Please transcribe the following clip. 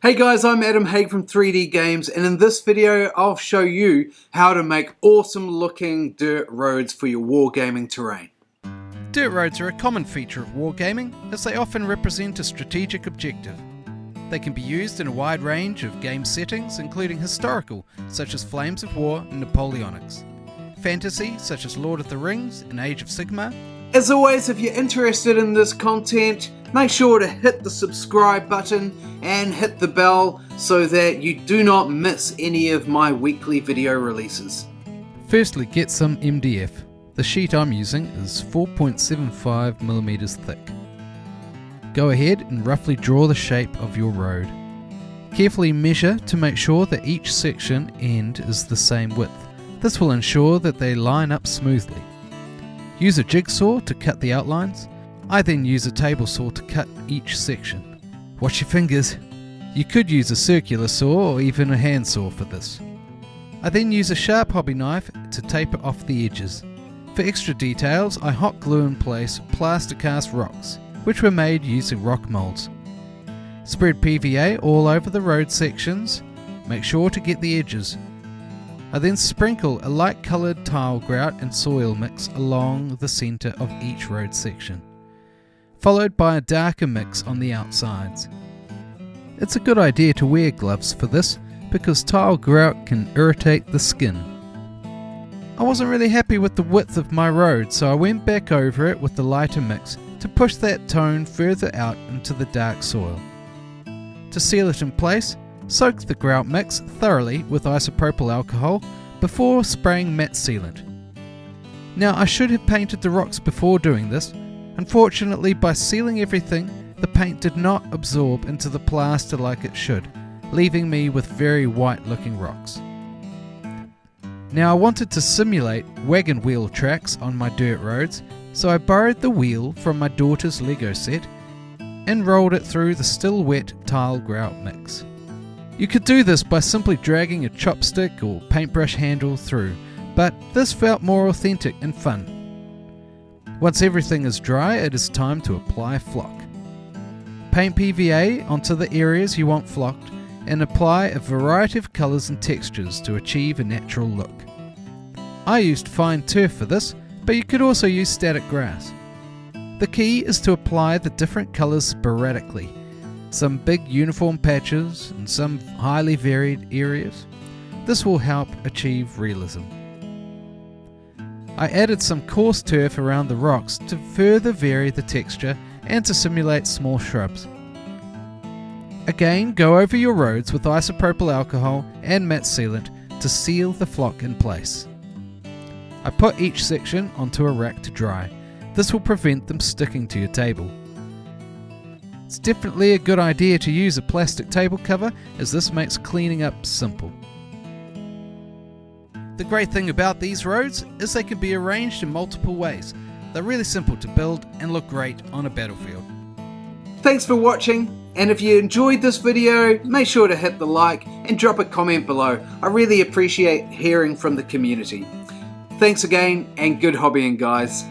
Hey guys, I'm Adam Haig from 3D Games, and in this video I'll show you how to make awesome looking dirt roads for your wargaming terrain. Dirt roads are a common feature of wargaming as they often represent a strategic objective. They can be used in a wide range of game settings, including historical, such as Flames of War and Napoleonics, fantasy, such as Lord of the Rings and Age of Sigmar. As always, if you're interested in this content, make sure to hit the subscribe button and hit the bell so that you do not miss any of my weekly video releases. Firstly, get some MDF. The sheet I'm using is 4.75mm thick. Go ahead and roughly draw the shape of your road. Carefully measure to make sure that each section end is the same width. This will ensure that they line up smoothly. Use a jigsaw to cut the outlines. I then use a table saw to cut each section. Watch your fingers. You could use a circular saw or even a handsaw for this. I then use a sharp hobby knife to taper off the edges. For extra details, I hot glue in place plaster cast rocks, which were made using rock molds. Spread PVA all over the road sections. Make sure to get the edges. I then sprinkle a light coloured tile grout and soil mix along the centre of each road section, followed by a darker mix on the outsides. It's a good idea to wear gloves for this because tile grout can irritate the skin. I wasn't really happy with the width of my road, so I went back over it with the lighter mix to push that tone further out into the dark soil. To seal it in place, soak the grout mix thoroughly with isopropyl alcohol before spraying matte sealant. Now, I should have painted the rocks before doing this. Unfortunately, by sealing everything, the paint did not absorb into the plaster like it should, leaving me with very white looking rocks. Now, I wanted to simulate wagon wheel tracks on my dirt roads, so I borrowed the wheel from my daughter's Lego set and rolled it through the still wet tile grout mix. You could do this by simply dragging a chopstick or paintbrush handle through, but this felt more authentic and fun. Once everything is dry, it is time to apply flock. Paint PVA onto the areas you want flocked and apply a variety of colours and textures to achieve a natural look. I used fine turf for this, but you could also use static grass. The key is to apply the different colours sporadically, some big uniform patches and some highly varied areas. This will help achieve realism. I added some coarse turf around the rocks to further vary the texture and to simulate small shrubs. Again, go over your roads with isopropyl alcohol and matte sealant to seal the flock in place. I put each section onto a rack to dry. This will prevent them sticking to your table. It's definitely a good idea to use a plastic table cover, as this makes cleaning up simple. The great thing about these roads is they can be arranged in multiple ways. They're really simple to build and look great on a battlefield. Thanks for watching, and if you enjoyed this video, make sure to hit the like and drop a comment below. I really appreciate hearing from the community. Thanks again, and good hobbying, guys.